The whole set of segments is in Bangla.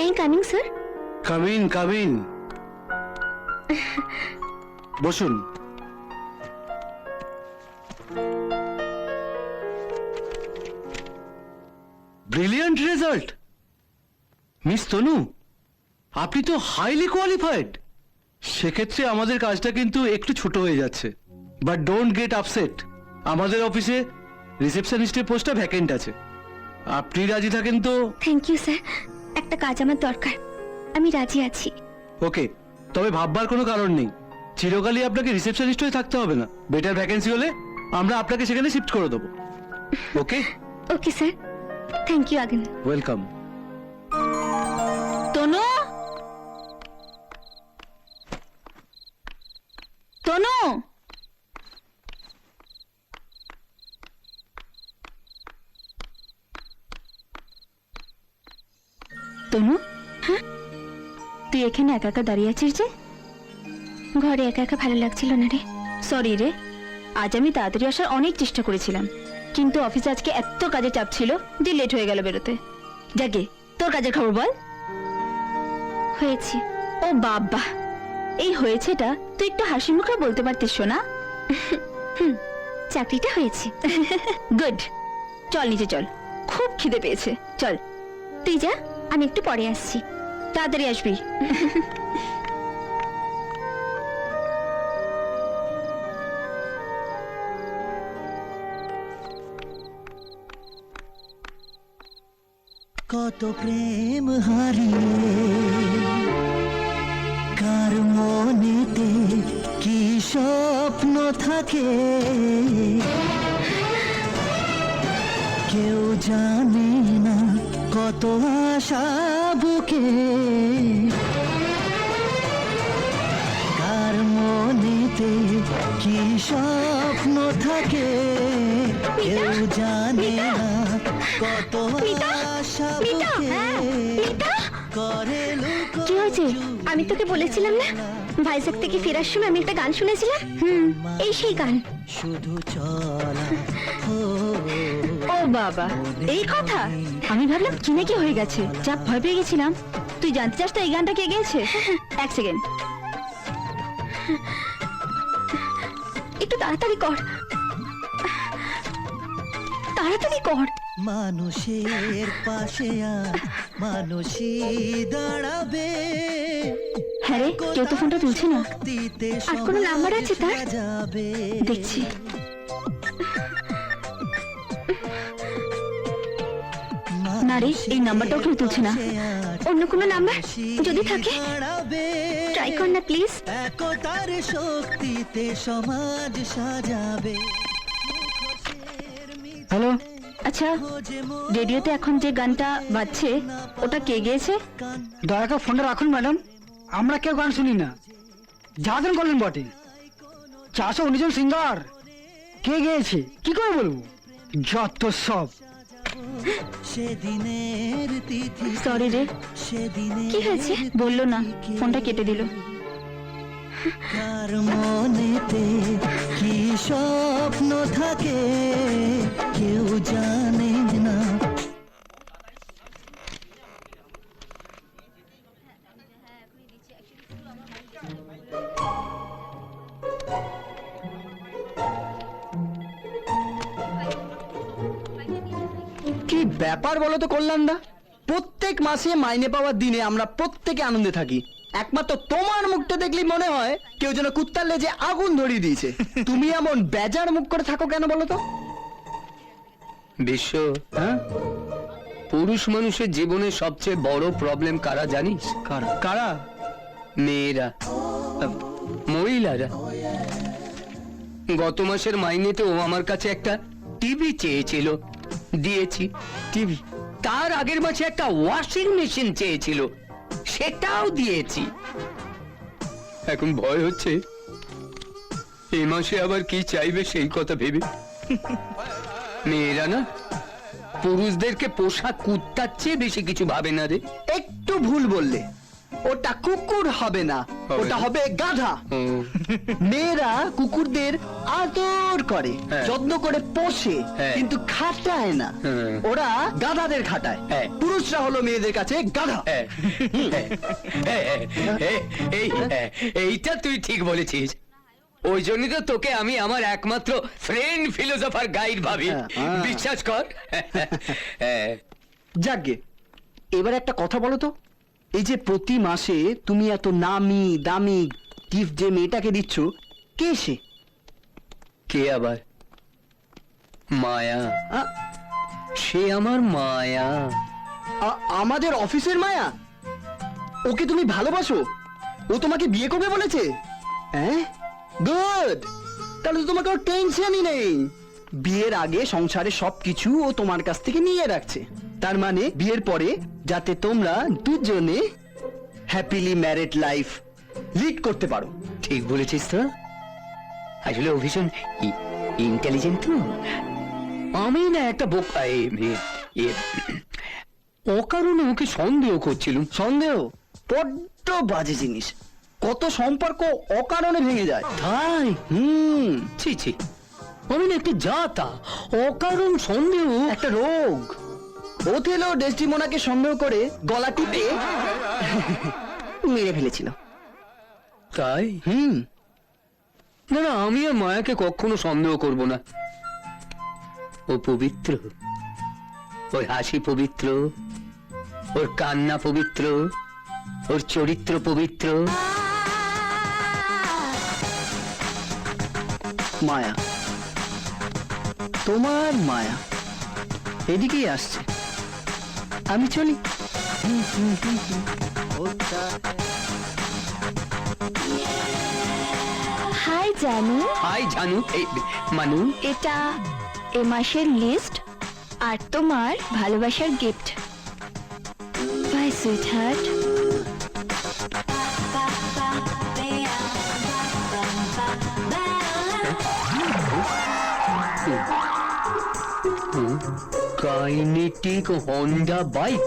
I coming, sir? Come in বসুন। ব্রিলিয়ান্ট রেজাল্ট মিস তনু, আপনি তো হাইলি কোয়ালিফাইড। সেক্ষেত্রে আমাদের কাজটা কিন্তু একটু ছোট হয়ে যাচ্ছে, বাট ডোন্ট গেট আপসেট। আমাদের অফিসে রিসেপশনিস্টের পোস্টটা ভ্যাকেন্ট আছে, আপনি রাজি থাকেন তো? থ্যাংক ইউ স্যার, একটা কাজ আমার দরকার, আমি রাজি আছি। ওকে, তবে ভাববার কোনো কারণ নেই, চিরকালই আপনাকে রিসেপশনিস্ট হয়ে থাকতে হবে না। বেটার ভ্যাকেন্সি হলে আমরা আপনাকে সেখানে শিফট করে দেবো। Okay okay sir, thank you again. Welcome. Tanu, Tanu, Tanu, হ্যাঁ তুই এখানে একা একা দাঁড়িয়ে আছিস যে? ঘরে একা একা ভালো লাগছিল না রে। সরি রে, আজ আমি তাড়াতাড়ি আসার অনেক চেষ্টা করেছিলাম, কিন্তু অফিসে আজকে এত কাজে চাপ ছিল যে লেট হয়ে গেল বেরোতে। যাকে তোর কাজের খবর বল। হয়েছে। ও বাবা, এই হয়েছেটা তুই একটু হাসি মুখে বলতে পারতিস না? চাকরিটা হয়েছে। গুড, চল নিচে চল, খুব খিদে পেয়েছে। চল তুই যা, আমি একটু পরে আসছি, তাড়াতাড়ি আসবি। কত প্রেম হারিয়ে কার মনেতে কি স্বপ্ন থাকে কেউ জানে না, কত আশা বুকে কার মনেতে কি স্বপ্ন থাকে কেউ জানে না, কত আশা বুকে করে কি হয়েছে? আমি তোকে বলেছিলাম না, ভাইজাগ থেকে ফেরার সময় আমি একটা গান শুনেছিলাম। এই সেই গান। শুধু চলা ও বাবা, এই কথা? আমি ভাবলাম কি নাকি হয়ে গেছে, যা ভয় পেয়ে গেছিলাম। তুই জানতে চাস তো এই গানটা কে গেয়েছে? এক সেকেন্ড, একটু তাড়াতাড়ি কর, তাড়াতাড়ি কর। মানুষের পাশে আর মানুষই দাঁড়াবে। হ্যাঁ রে, কেউ তো ফোনটা তুলছে না। দিতে আর কোনো নাম্বার আছে তার? যাবে দেখছি। না রে, এই নাম্বারটা ওখানে তুলছে না। অন্য কোনো নাম্বার যদি থাকে ট্রাই কর না প্লিজ। একতার শক্তিতে সমাজ সাজাবে। হ্যালো, আচ্ছা, রেডিওতে এখন যে গানটা বাজছে ওটা কে গেয়েছে? দয়া করে ফোনটা রাখুন ম্যাডাম, আমরা কেউ গান শুনি না। যাদের বলেন বটে 419 জন সিঙ্গার, কে গেয়েছে কি করে বলবো, যত সব। সেদিনের তিথি সরি রে, সেদিনে কি হয়েছে? বললো না, ফোনটা কেটে দিল। কার মনেতে কি স্বপ্ন থাকে কেউ জানে না। কি ব্যাপার বলো তো কল্যাণদা, প্রত্যেক মাসে মাইনে পাওয়ার দিনে আমরা প্রত্যেকে আনন্দে থাকি, একমাত্র তোমার মুখটা দেখলে মনে হয় কেউ যেন কুত্তার লেজে আগুন ধরিয়ে দিয়েছে। তুমি এমন বেজার মুখ করে থাকো কেন বলো তো? বিশ্ব, পুরুষ মানুষের জীবনে সবচেয়ে বড় প্রবলেম কারা জানিস? কারা? মেয়েরা, মহিলারা। গত মাসের মাইনেতেও আমার কাছে একটা টিভি চেয়েছিল, দিয়েছি টিভি। তার আগের মাসে একটা ওয়াশিং মেশিন চেয়েছিল, সেটাও দিয়েছি। এখন ভয় হচ্ছে এই মাসে আবার কি চাইবে সেই কথা ভেবে। মেয়েরা না পুরুষদেরকে পোষা কুত্তার চেয়ে বেশি কিছু ভাবে না রে। একটু ভুল বললে, ওটা কুকুর হবে না, ওটা হবে গাধা। মেয়েরা কুকুরদের আদর করে, হ্যাঁ। যত্ন করে পোষে, হ্যাঁ। কিন্তু খাটায় না। হ্যাঁ। ওরা গাধাদের খাটায়। হ্যাঁ। পুরুষরা হলো মেয়েদের কাছে গাধা। এইটা তুই ঠিক বলেছিস। ওই জন্যই তো তোকে আমি আমার একমাত্র ফ্রেন্ড ফিলোসফার গাইড ভাবি। হ্যাঁ। বিশ্বাস কর। যাকগে, এবার একটা কথা বলো তো, এই যে প্রতি মাসে তুমি এত নামি দামি গিফট যে মেয়েটাকে দিচ্ছ, কে সে? কে আবার? মায়া। আ, সে আমার মায়া। আমাদের অফিসের মায়া? ওকে তুমি ভালোবাসো? ও তোমাকে বিয়ে করবে বলেছে? হ্যাঁ, গুড। তাহলে তো তোমার কোনো টেনশনই নেই। বিয়ের আগে সংসারে সবকিছু ও তোমার কাছ থেকে নিয়ে রাখছে। তার মানে বিয়ের পরে যাতে তোমরা দুজনে হ্যাপিলি ম্যারিড লাইফ লিড করতে পারো। ঠিক বলেছিস তো। আসলে ও ভীষণ ইন্টেলিজেন্ট তো। আমি না একটা বোকা অকারণে ওকে সন্দেহ করছিলাম। সন্দেহ বড্ড বাজে জিনিস। কত সম্পর্ক অকারণে ভেঙে যায়। তাই? ছি ছি, আমি না একটা জাতা। অকারণ সন্দেহ একটা রোগ। ওথেলো ডেস্টিমোনাকে সন্দেহ করে গলা টিপে মেরে ফেলেছিল। তাই? না না, আমি আর মায়াকে কখনো সন্দেহ করব না। ও পবিত্র, ওর হাসি পবিত্র, ওর কান্না পবিত্র, ওর চরিত্র পবিত্র। মায়া, তোমার মায়া এদিকেই আসছে। আমি চলি। হাই জানু, হাই জানু, এই মানু। এটা এ মাসের লিস্ট আর তোমার ভালোবাসার gift. Bye sweetheart. Kinetic Honda bike.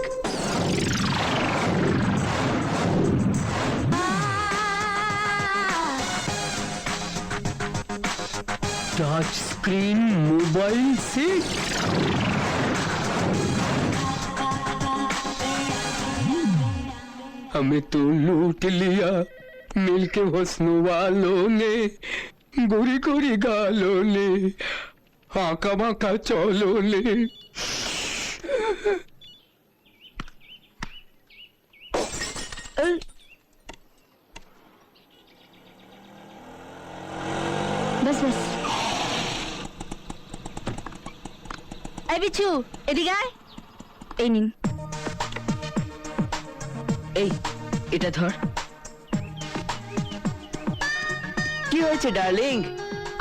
Touch screen mobile set. हमें तो लूट लिया मिलके हुस्न वालों ने, गोरी गोरी गालों ने, आका बाका चौलों ने। বাস বাস। এই বিচ্ছু, এদিকে আয়। এই নিন। এই, এটা ধর। কি হয়েছে ডার্লিং?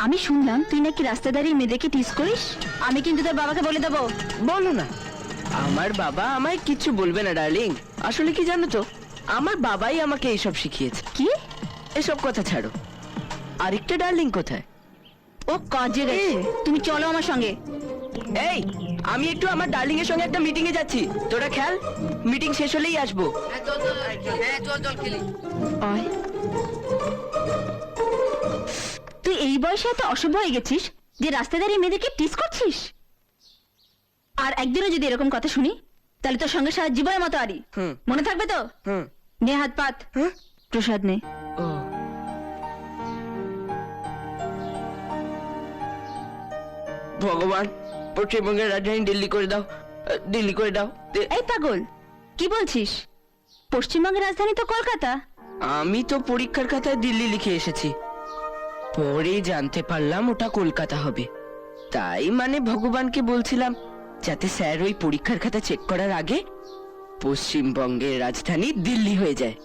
আমি শুনলাম তুই নাকি রাস্তা দাঁড়িয়ে মেয়েদেরকে টিস করিস। আমি কিন্তু তোর বাবাকে বলে দেবো। বলো না, আমার বাবা আমায় কিচ্ছু বলবে না ডার্লিং। আসলে কি জানো তো, আমার বাবাই আমাকে এইসব শিখিয়েছে। কি? এসব কথা ছাড়ো, আরেকটা ডার্লিং কোথায়? ও কাজে গেছে। তুমি চলো আমার সঙ্গে। এই, আমি একটু আমার ডার্লিং এর সঙ্গে একটা মিটিং এ যাচ্ছি, তোরা খেল, মিটিং শেষ হলেই আসবো। আয়। তুই এই বয়সে এত অসভ্য হয়ে গেছিস যে রাস্তা দাঁড়িয়ে মেয়েদেরকে টিস করছিস। আর একদিনও যদি এরকম কথা শুনি তাহলে তোর সঙ্গে সারা জীবনের মতো আরি। হুম। মনে থাকবে তো? হুম। নে হাত পাত। প্রসাদ নে। ও, ভগবান, পশ্চিমবঙ্গের রাজধানী দিল্লি করে দাও, দিল্লি করে দাও। এই পাগল, কি বলছিস? পশ্চিমবঙ্গের রাজধানী তো কলকাতা। আমি তো পরীক্ষার খাতায় দিল্লি লিখে এসেছি, পরে জানতে পারলাম ওটা কলকাতা হবে। তাই মানে ভগবানকে বলছিলাম যাতে স্যার ওই পরীক্ষার খাতা চেক করার আগে পশ্চিমবঙ্গের রাজধানী দিল্লি হয়ে যায়।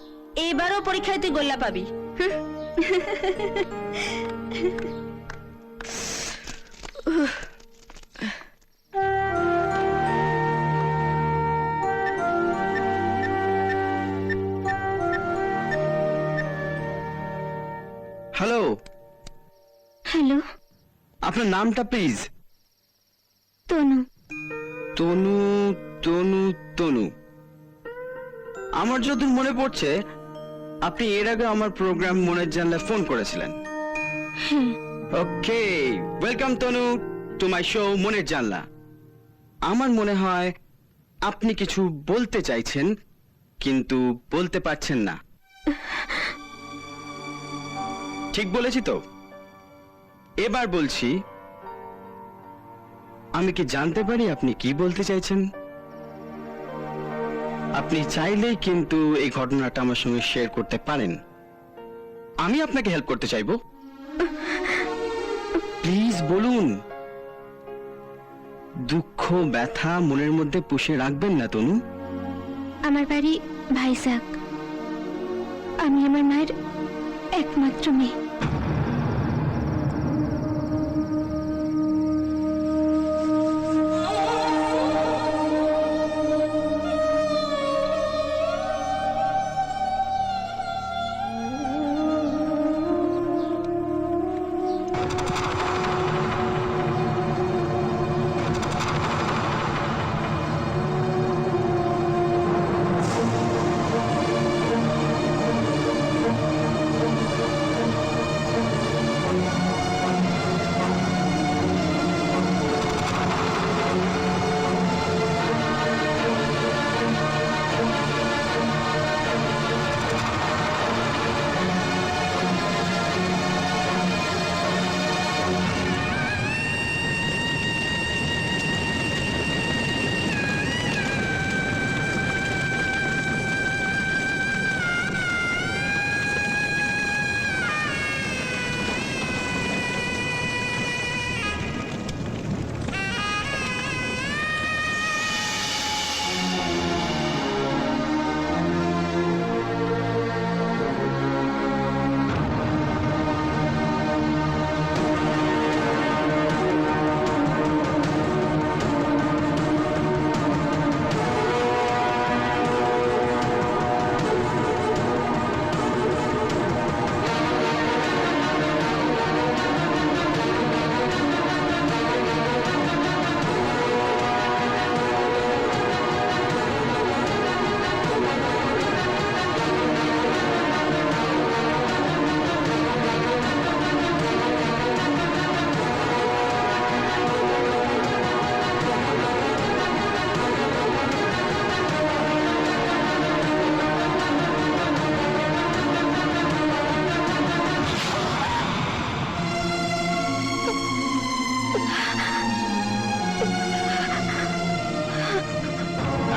এবারও পরীক্ষায় তুই গোল্লা পাবি। হ্যালো, হ্যালো, আপনার নামটা প্লিজ? তনু। তনু, তনু, তনু। আমার যতদূর মনে পড়ছে আপনি এর আগে আমার প্রোগ্রাম মনের জানলায় ফোন করেছিলেন। Okay, welcome Tanu to my show মনের জানলা। আমার মনে হয় আপনি কিছু বলতে চাইছেন কিন্তু বলতে পারছেন না। ঠিক বলেছি তো? এবার বলছি, আমি কি জানতে পারি আপনি কি বলতে চাইছেন? আপনি চাইলেই কিন্তু এই ঘটনাটা আমার সঙ্গে শেয়ার করতে পারেন। আমি আপনাকে হেল্প করতে চাইবো। প্লিজ বলুন। দুঃখ ব্যথা মনের মধ্যে পুষে রাখবেন না তনু। আমার বাড়ি ভাইজাগ। আমি আমার মায়ের একমাত্র মেয়ে।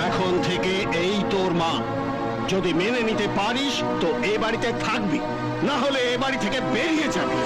এখন থেকে এই তোর মা। যদি মেনে নিতে পারিস তো এ বাড়িতে থাকবি, না হলে এ বাড়ি থেকে বেরিয়ে যাবি।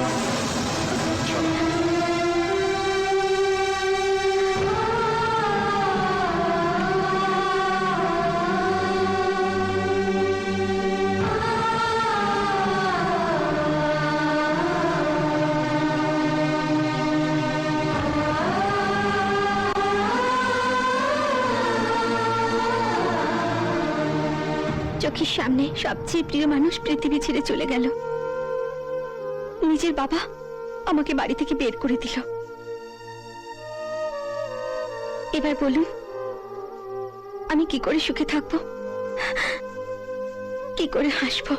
চোখের সামনে সবচেয়ে প্রিয় মানুষ পৃথিবী ছেড়ে চলে গেল। নিজের বাবা আমাকে বাড়ি থেকে বের করে দিল। এবার বলুন, আমি কি করে সুখে থাকবো, কি করে হাসবো?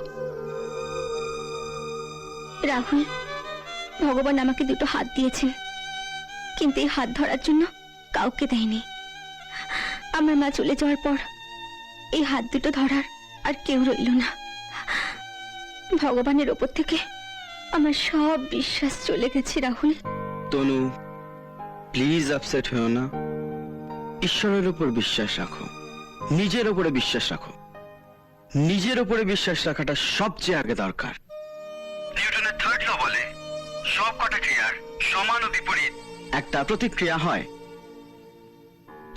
রাহুল, ভগবান আমাকে দুটো হাত দিয়েছেন, কিন্তু এই হাত ধরার জন্য কাউকে দেয়নি। আমার মা চলে যাওয়ার পর এই হাত দুটো ধরার আর কেউ রইল না। ভগবানের ওপর থেকে আমার সব বিশ্বাস চলে গেছে। রাহুল, তনু প্লিজ আপসেট হও না। ঈশ্বরের উপর বিশ্বাস রাখো, নিজের উপরে বিশ্বাস রাখো। নিজের উপরে বিশ্বাস রাখাটা সবচেয়ে আগে দরকার। নিউটনের থার্ড ল বলে সব কটা ক্রিয়ার সমান ও বিপরীত একটা প্রতিক্রিয়া হয়।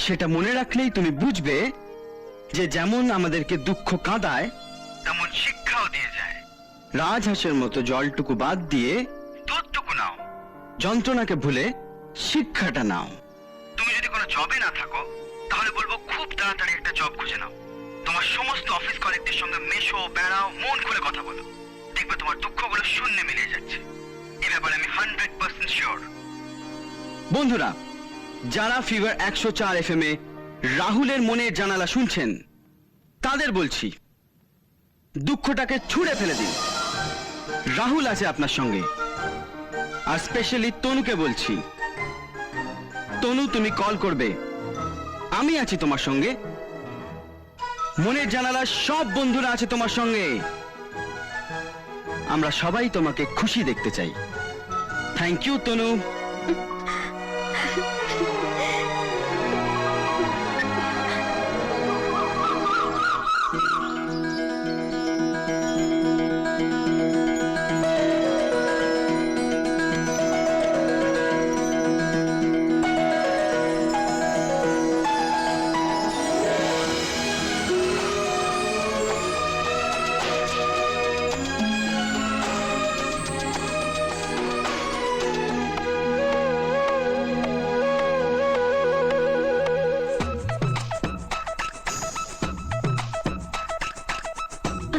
সেটা মনে রাখলেই তুমি বুঝবে যে যেমন আমাদেরকে দুঃখ কাঁদায় তেমন শিক্ষাও দিয়ে যায়। রাজহাঁসের মতো জলটুকু বাদ দিয়ে দুধটুকু নাও, যন্ত্রণাকে ভুলে শিক্ষাটা নাও। তুমি যদি কোনো জবে না থাকো তাহলে বলবো খুব তাড়াতাড়ি একটা জব খুঁজে নাও। তোমার সমস্ত অফিস কলিগদের সঙ্গে মেশো, বেড়াও, মন খুলে কথা বলো, দেখবে তোমার দুঃখগুলো শূন্যে মিলিয়ে যাচ্ছে। এই ব্যাপারে আমি 100% শিওর। বন্ধুরা, যারা ফিভার 104 FM এ রাহুলের মনের জানালা শুনছেন তাদের বলছি, দুঃখটাকে ছুঁড়ে ফেলে দিন। রাহুল আছে আপনার সঙ্গে, আর স্পেশালি তনুকে বলছি, তনু তুমি কল করবে, আমি আছি তোমার সঙ্গে। মনের জানালার সব বন্ধুরা আছে তোমার সঙ্গে। আমরা সবাই তোমাকে খুশি দেখতে চাই। থ্যাংক ইউ তনু।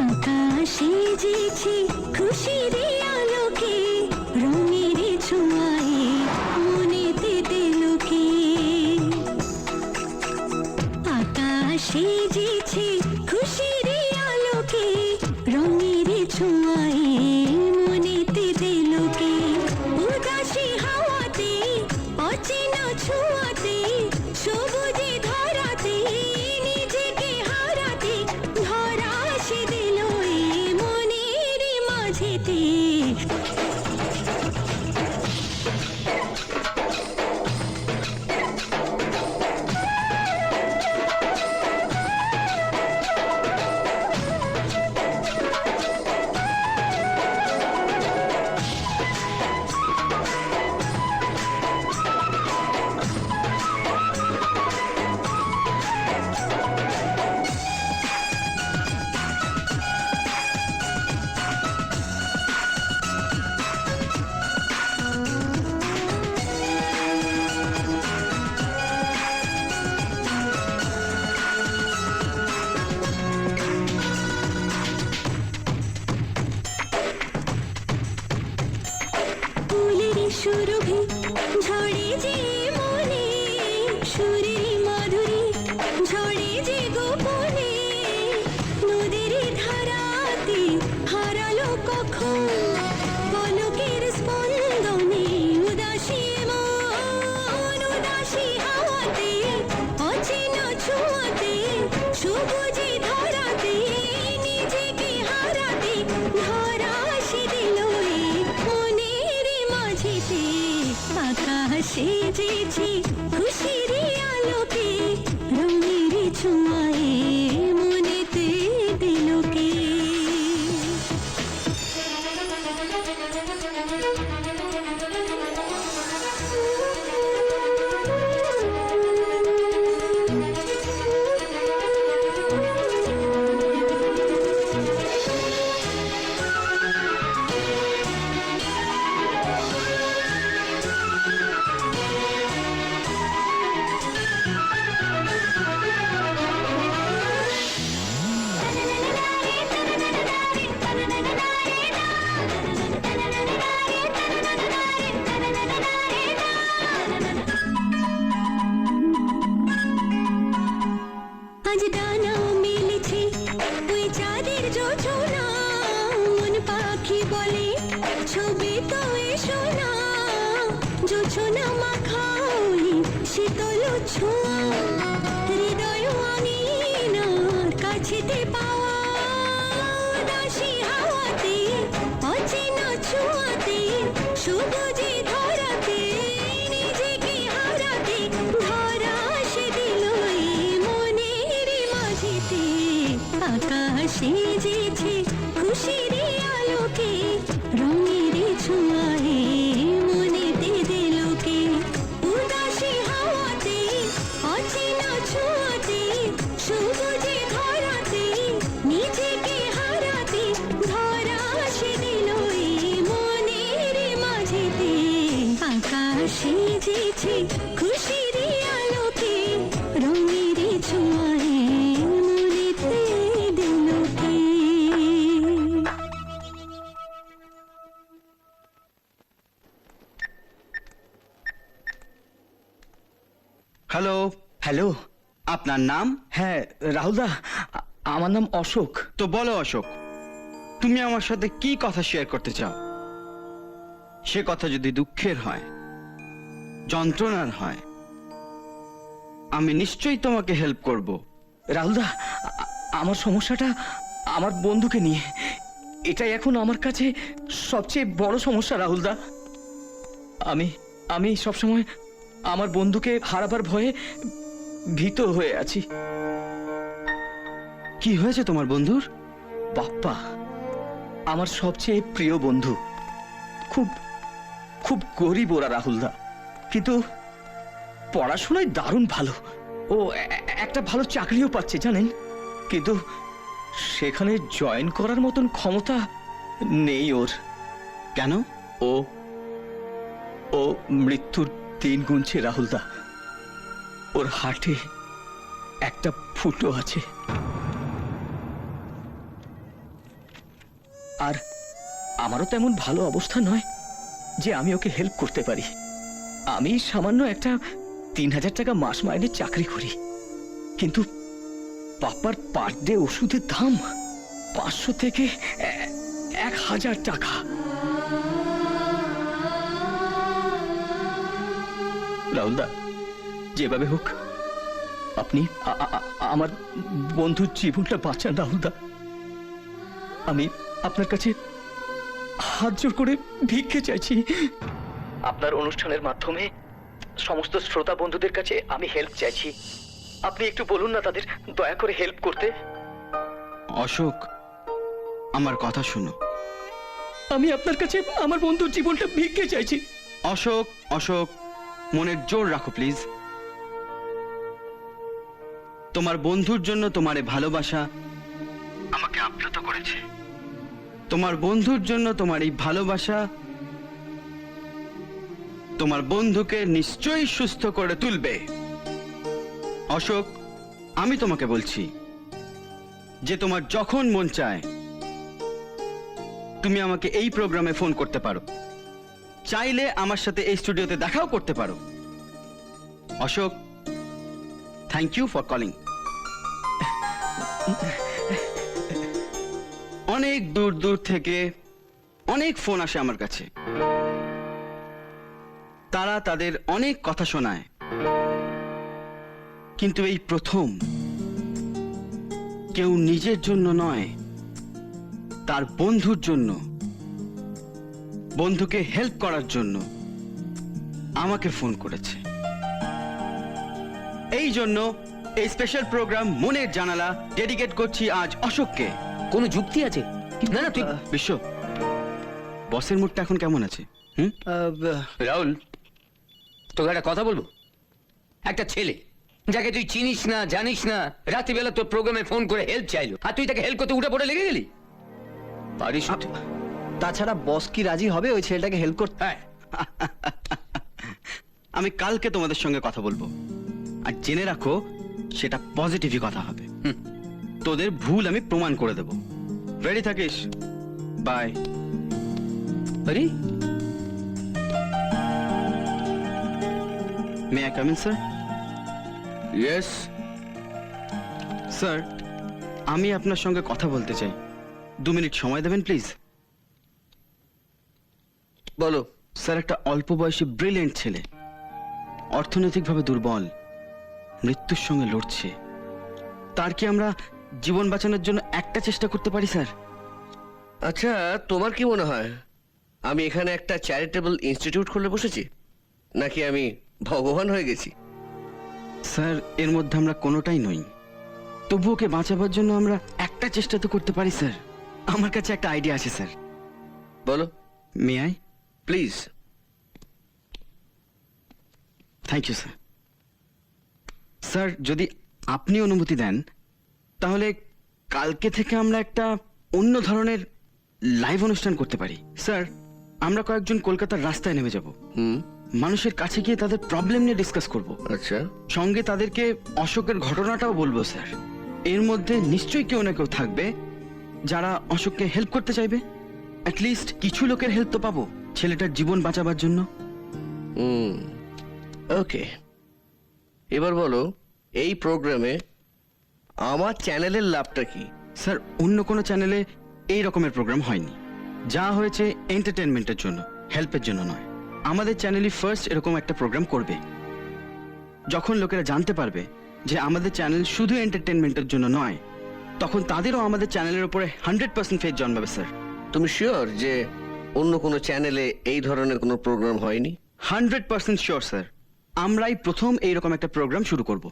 আকাশে যেছে খুশির আলোকে রঙের ছোঁয়ায় মনেতে দিলকে। আকাশে যেছে খুশির আলোকে রঙের ছোঁয়ায় মনেতে দিলকে। উদাসী হাওয়াতে অচেনা ছোঁয়াতে সবুজে ধরাতে নিজেকে হারাতে ধরা সে দিল এই মনের মাঝেতে। ফুলের সুরভি ঝরে যে মনে, সুরের মাধুরী ঝরে যে গোপনে। নদীর ধারাতে হারালো কখন পলকের স্পন্দনে উদাসী মন। উদাসী হাওয়াতে অচেনা ছোঁয়াতে সবুজে ধরাতে নিজেকে হারাতে ধরা সে দিল এই মনের মাঝেতে। আকাশে যেছে খুশির আলোকে রঙের ছোঁয়ায় মনেতে দিলকে। আজ ডানা মেলেছে ওই চাঁদের জোছনা, মন পাখি বলে ছবি তো এসো না। জোছনা মাখা ওই শীতল ছোঁয়া হৃদয় আঙিনার কাছেতে পাওয়া। উদাসী হাওয়াতে অচেনা ছোঁয়াতে সবুজে ধরাতে নিজেকে হারাতে ধরা সে দিল এই মনের মাঝেতে। আকাশে যেছে খুশির আলোকে রঙের ছোঁয়ায় মনেতে দিলকে। উদাসী হাওয়াতে অচেনা ছোঁয়াতে সবুজে ধরাতে নিজেকে হারাতে ধরা সে দিল এই মনের মাঝেতে। আকাশে যেছে খুশির আলোকে রঙের ছোঁয়ায় মনেতে দিলকে। হ্যালো। হ্যালো, আপনার নাম? হ্যাঁ রাহুলদা, আমার নাম অশোক। তো বলো অশোক, তুমি আমার সাথে কি কথা শেয়ার করতে চাও? সে কথা যদি দুঃখের হয়, যন্ত্রণার হয়, আমি নিশ্চয়ই তোমাকে হেল্প করব। রাহুলদা, আমার সমস্যাটা আমার বন্ধুকে নিয়ে। এটাই এখন আমার কাছে সবচেয়ে বড় সমস্যা রাহুলদা। আমি সবসময় আমার বন্ধুকে হারাবার ভয়ে ভীত হয়ে আছি। কি হয়েছে তোমার বন্ধুর? বাপ্পা আমার সবচেয়ে প্রিয় বন্ধু, খুব খুব গরিব ওরা রাহুলদা, কিন্তু পড়াশোনায় দারুণ ভালো। ও একটা ভালো চাকরিও পাচ্ছে জানেন, কিন্তু সেখানে জয়েন করার মতন ক্ষমতা নেই ওর। কেন? ও ও মৃত্যুর দিন গুনছে রাহুলদা। ওর হার্টে একটা ফুটো আছে। আর আমারও তেমন ভালো অবস্থা নয় যে আমি ওকে হেল্প করতে পারি। আমি সামান্য একটা 3000 টাকা মাস মাইনের চাকরি করি, কিন্তু পাপার পার ডে ওষুধের দাম 500 থেকে 1000 টাকা। রাহুলদা, যেভাবে হোক আপনি আমার বন্ধুর জীবনটা বাঁচান রাহুলদা। আমি আপনার কাছে হাত জোর করে ভিক্ষে চাইছি। আপনার অনুষ্ঠানের মাধ্যমে সমস্ত শ্রোতা বন্ধুদের কাছে আমি হেল্প চাইছি। আপনি একটু বলুন না তাদের দয়া করে হেল্প করতে। অশোক, আমার কথা শোনো। আমি আপনার কাছে আমার বন্ধুর জীবনটা ভিক্ষে চাইছি। অশোক, অশোক, মনের জোর রাখো প্লিজ। তোমার বন্ধুর জন্য তোমার এই ভালোবাসা আমাকে আপ্লুত করেছে। তোমার বন্ধুর জন্য তোমার এই ভালোবাসা তোমার বন্ধুকে নিশ্চয়ই সুস্থ করে তুলবে। অশোক, আমি তোমাকে বলছি যে তোমার যখন মন চায় তুমি আমাকে এই প্রোগ্রামে ফোন করতে পারো, চাইলে আমার সাথে এই স্টুডিওতে দেখাও করতে পারো। Ashok, thank you for calling. অনেক দূর দূর থেকে অনেক ফোন আসে আমার কাছে, তারা তাদের অনেক কথা শোনায়, কিন্তু এই প্রথম কেউ নিজের জন্য নয়, তার বন্ধুর জন্য, বন্ধুকে হেল্প করার জন্য আমাকে ফোন করেছে। এই জন্য এই স্পেশাল প্রোগ্রাম মনের জানালা ডেডিকেট করছি আজ অশোককে। কোনো যুক্তি আছে? না না, তুই বিশ্ব, বসের মুডটা এখন কেমন আছে? রাহুল, তোকে একটা কথা বলবো। একটা ছেলে যাকে তুই চিনিস না, জানিস না, রাত্রিবেলা তোর প্রোগ্রামে ফোন করে হেল্প চাইলো, আর তুই তাকে হেল্প করতে উঠে পড়ে লেগে গেলি। পারিস? তাছাড়া বস কি রাজি হবে ওই ছেলেটাকে হেল্প করতে? হ্যাঁ, আমি কালকে তোমাদের সঙ্গে কথা বলবো, আর জেনে রাখো সেটা পজিটিভই কথা হবে। তোদের ভুল আমি প্রমাণ করে দেব। রেডি থাকিস? বাই। আরে may I come in sir? Yes. Sir, আমি আপনার সঙ্গে কথা বলতে চাই। 2 মিনিট সময় দেবেন প্লিজ? বলো। স্যার, একটা অল্প বয়সী ব্রিলিয়েন্ট ছেলে, অর্থনৈতিকভাবে দুর্বল, মৃত্যুর সঙ্গে লড়ছে। তার কি আমরা জীবন বাঁচানোর জন্য একটা চেষ্টা করতে পারি স্যার? আচ্ছা, তোমার কি মনে হয় আমি এখানে একটা চ্যারিটেবল ইনস্টিটিউট খুলে বসেছি, নাকি আমি ভগবান হয়ে গেছি? স্যার, এর মধ্যে আমরা কোনোটাই নই। তবু ওকে বাঁচাবার জন্য আমরা একটা চেষ্টা তো করতে পারি স্যার। আমার কাছে একটা আইডিয়া আছে স্যার। বলো। May I? Please. Thank you sir. Sir, যদি আপনি অনুমতি দেন তাহলে কালকে থেকে আমরা একটা অন্য ধরনের লাইভ অনুষ্ঠান করতে পারি। স্যার, আমরা কয়েকজন কলকাতার রাস্তায় নেমে যাব, মানুষের কাছে গিয়ে তাদের প্রবলেম নিয়ে ডিসকাস করব। আচ্ছা। সঙ্গে তাদেরকে অশোকের ঘটনাটাও বলবো স্যার। এর মধ্যে নিশ্চয়ই কেউ না কেউ থাকবে যারা অশোককে হেল্প করতে চাইবে। অ্যাটলিস্ট কিছু লোকের হেল্প তো পাবো ছেলেটার জীবন বাঁচাবার জন্য। ওকে, এবার বলো এই প্রোগ্রামে আমার চ্যানেলের লাভটা কি? স্যার, অন্য কোনো চ্যানেলে এই রকমের প্রোগ্রাম হয়নি। যা হয়েছে এন্টারটেনমেন্টের জন্য, হেল্পের জন্য নয়। আমাদের চ্যানেলই ফার্স্ট এরকম একটা প্রোগ্রাম করবে। যখন লোকেরা জানতে পারবে যে আমাদের চ্যানেল শুধু এন্টারটেনমেন্টের জন্য নয়, তখন তাদেরও আমাদের চ্যানেলের উপরে 100% ফেথ জন্মাবে স্যার। তুমি শিওর যে অন্য কোনো চ্যানেলে এই ধরনের কোনো প্রোগ্রাম হয়নি? 100% শিওর স্যার। আমরাই প্রথম এইরকম একটা প্রোগ্রাম শুরু করব।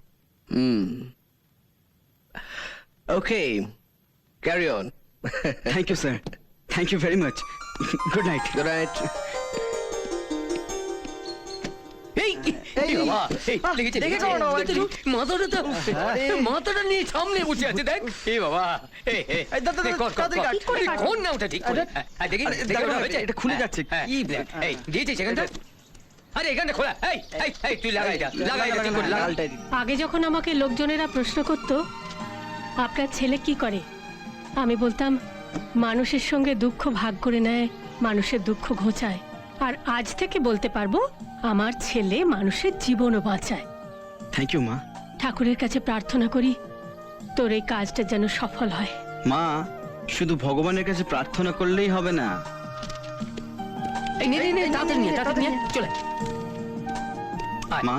Okay, carry on. Thank you sir, thank you very much. Good night. Good night. এই বাবা, এই, লেগেছে, লেগেছে। মাথাটা তো, মাথাটা নিয়ে সামনে বসে আছে, দেখ। এই বাবা, এই, কর, কোন না ওটা ঠিক করে। দেখি, এটা খুলে যাচ্ছে। কি ব্ল্যাক? এই, দিয়েছে সেখানটা? আরে এখানে খোলা। এই, তুই লাগাই এটা, ঠিক করে লাগা। আগে যখন আমাকে লোকজনেরা প্রশ্ন করত আপনার ছেলে কি করে, আমি বলতাম মানুষের সঙ্গে দুঃখ ভাগ করে নেয়, মানুষের দুঃখ ঘোচায়। আর আজ থেকে বলতে পারবো আমার ছেলে মানুষের জীবনও বাঁচায়। থ্যাংক ইউ মা। ঠাকুরের কাছে প্রার্থনা করি তোর এই কাজটা যেন সফল হয়। মা, শুধু ভগবানের কাছে প্রার্থনা করলেই হবে না। এই নে, তাড়াতাড়ি নিয়ে চলে। মা,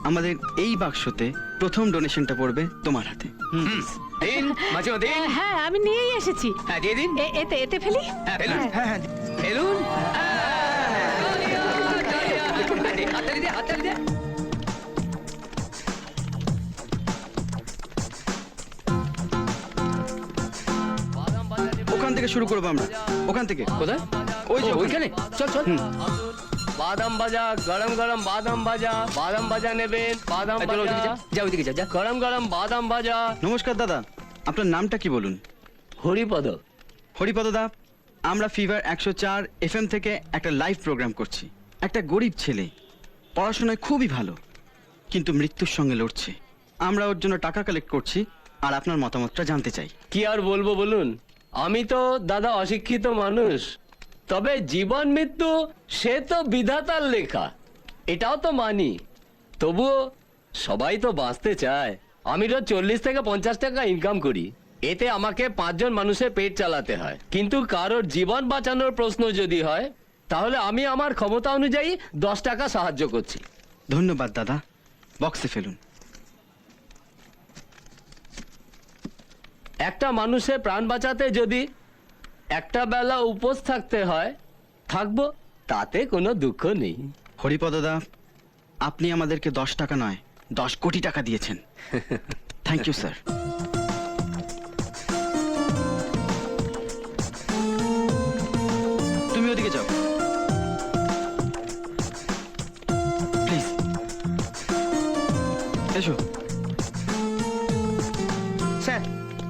আমাদের এই বাক্সতে প্রথম ডোনেশনটা পড়বে তোমার হাতে। দিন, মাঝে মাঝে দিন। হ্যাঁ, আমি নিয়েই এসেছি। হ্যাঁ, দিয়ে দিন। এতে ফেলি। হ্যাঁ, ফেলুন। ফেলুন। হাততালি দে। ওখান থেকে শুরু করবো আমরা, ওখান থেকে। কোথায়? ওই যে ওইখানে। চল। বাদাম ভাজা, গরম গরম বাদাম ভাজা নেবেন। বাদাম ভাজা, যা ওইদিকে যা। গরম গরম বাদাম ভাজা। নমস্কার দাদা, আপনার নামটা কি বলুন? হরিপদ। হরিপদ দা, আমরা ফিভার 104 FM থেকে একটা লাইভ প্রোগ্রাম করছি। একটা গরিব ছেলে, পড়াশোনায় খুবই ভালো, কিন্তু মৃত্যুর সঙ্গে লড়ছে। আমরা ওর জন্য টাকা কালেক্ট করছি, আর আপনার মতামতটা জানতে চাই। কি আর বলবো বলুন, আমি তো দাদা অশিক্ষিত মানুষ, তবে জীবন মৃত্যু সে তো বিধাতার লেখা, এটাও তো মানি। তবুও সবাই তো বাঁচতে চায়। আমি রোজ 40 থেকে 50 টাকা ইনকাম করি, এতে আমাকে 5 জন মানুষের পেট চালাতে হয়। কিন্তু কারোর জীবন বাঁচানোর প্রশ্ন যদি হয়, তাহলে আমি আমার ক্ষমতা অনুযায়ী 10 টাকা সাহায্য করছি। ধন্যবাদ দাদা, বক্সে ফেলুন। একটা মানুষের প্রাণ বাঁচাতে যদি একটা বেলা উপোস থাকতে হয়, থাকবো, তাতে কোনো দুঃখ নেই। হরিপদ দা, আপনি আমাদেরকে 10 টাকা নয় 10 কোটি টাকা দিয়েছেন। Thank you sir. তুমি ওদিকে যাও প্লিজ। এসো।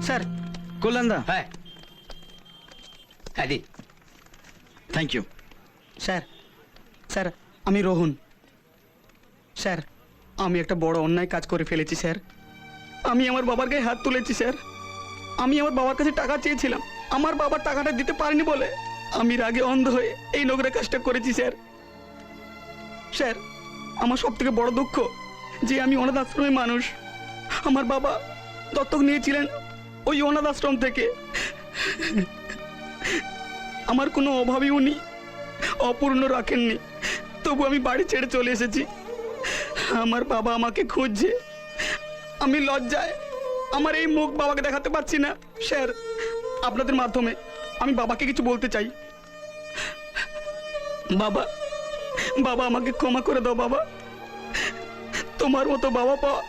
স্যার কল্যাণ দা। হ্যাঁ, দিন। Thank you. স্যার, আমি রোহন। স্যার, আমি একটা বড় অন্যায় কাজ করে ফেলেছি স্যার। আমি আমার বাবার গায়ে হাত তুলেছি স্যার। আমি আমার বাবার কাছে টাকা চেয়েছিলাম, আমার বাবার টাকাটা দিতে পারেনি বলে আমি রাগে অন্ধ হয়ে এই নোংরা কাজটা করেছি স্যার। স্যার, আমার সব থেকে বড় দুঃখ যে আমি অনাথ আশ্রমের মানুষ। আমার বাবা দত্তক নিয়েছিলেন ওই অনাথ আশ্রম থেকে। আমার কোনো অভাবই উনি অপূর্ণ রাখেননি, তবু আমি বাড়ি ছেড়ে চলে এসেছি। আমার বাবা আমাকে খুঁজছে, আমি লজ্জায় আমার এই মুখ বাবাকে দেখাতে পারছি না। স্যার, আপনাদের মাধ্যমে আমি বাবাকে কিছু বলতে চাই। বাবা, বাবা আমাকে ক্ষমা করে দাও বাবা। তোমার মতো বাবা পাওয়া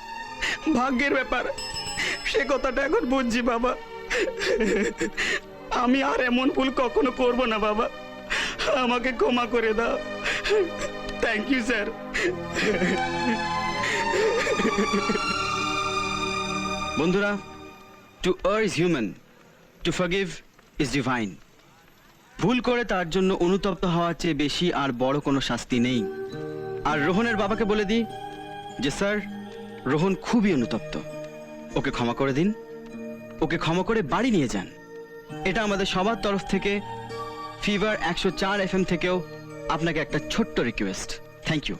ভাগ্যের ব্যাপার, সে কথাটা এখন বুঝছি বাবা। আমি আর এমন ভুল কখনো করব না বাবা, আমাকে ক্ষমা করে দাও। Thank you sir. বন্ধুরা, to err is human, to forgive is divine. ভুল করে তার জন্য অনুতপ্ত হওয়ার চেয়ে বেশি আর বড় কোনো শাস্তি নেই। আর রোহনের বাবাকে বলে দিই যে স্যার, রোহন খুবই অনুতপ্ত, ওকে ক্ষমা করে দিন, ওকে ক্ষমা করে বাড়ি নিয়ে যান। এটা আমাদের সবার তরফ থেকে, ফিভার 104 FM থেকেও আপনাকে একটা ছোট্ট request. Thank you.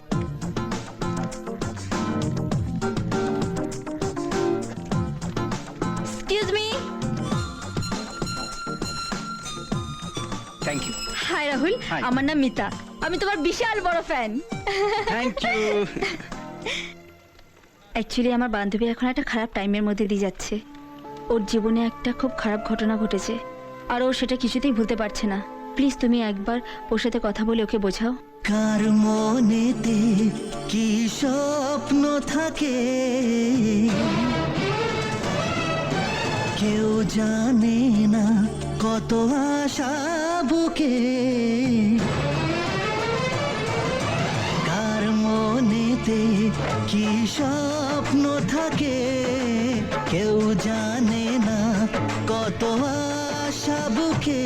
Excuse me, thank you hi Rahul, Hi. আমার নাম মিতা, আমি তোমার বিশাল বড় ফ্যান। থ্যাংক ইউ অ্যাকচুয়ালি আমার বান্ধবী এখন একটা খারাপ টাইমের মধ্যে দিয়ে যাচ্ছে। ওর জীবনে একটা খুব খারাপ ঘটনা ঘটেছে আর ও সেটা কিছুতেই ভুলতে পারছে না। প্লিজ তুমি একবার ওর সাথে কথা বলে ওকে বোঝাও। কার মনেতে কি স্বপ্ন থাকে কেউ জানে না, কত আশা বুকে। কার মনেতে কি স্বপ্ন থাকে কেউ জানে না, কত আশা বুকে।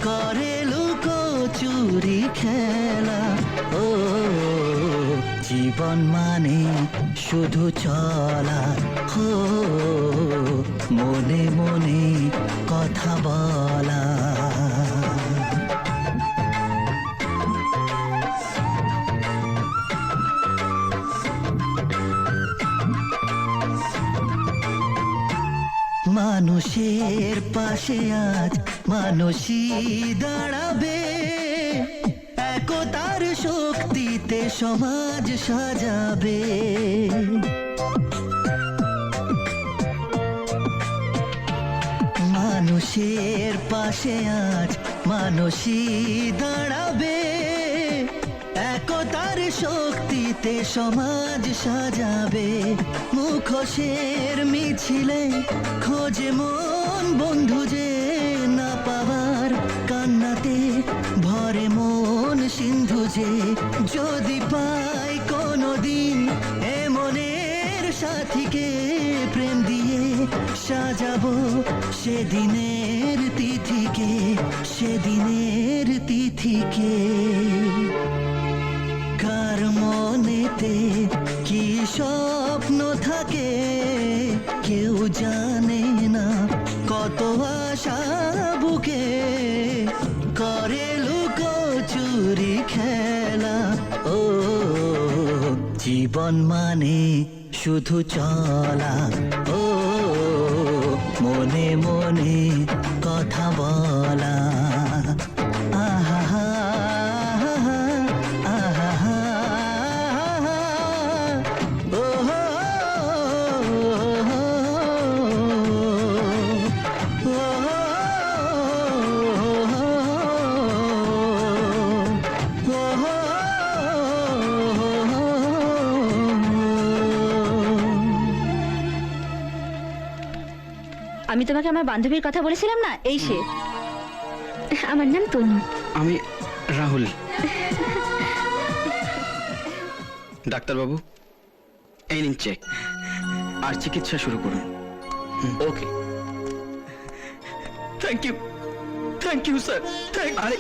করে লুকোচুরি খেলা, ও জীবন মানে শুধু চলা, ও মনে মনে কথা বলা। মানুষের পাশে আজ মানুষই দাঁড়াবে, একতার শক্তিতে সমাজ সাজাবে। মানুষের পাশে আজ মানুষই দাঁড়াবে, একতার শক্তিতে সমাজ সাজাবে। মুখোশের মিছিলে খোঁজে মন বন্ধু যে না পাওয়ার, কান্নাতে ভরে মন সিন্ধু যে। যদি পাই কোনোদিন এ মনের সাথীকে প্রেম দিয়ে সাজাবো সেদিনের তিথিকে, সেদিনের তিথিকে। কার মনেতে কি স্বপ্ন থাকে কেউ জানে না, কত আশা বুকে। করে লুকোচুরি খেলা, ও জীবন মানে শুধু চলা, ও মনে মনে কথা বলা। আহা আহা ও আমি তোমাকে আমার বান্ধবীর কথা বলেছিলাম না, এই সে। আমার নাম তনু। আমি রাহুল। ডাক্তারবাবু, এই নিন চেক, আর চিকিৎসা শুরু করুন। ওকে, থ্যাংক ইউ স্যার। আরে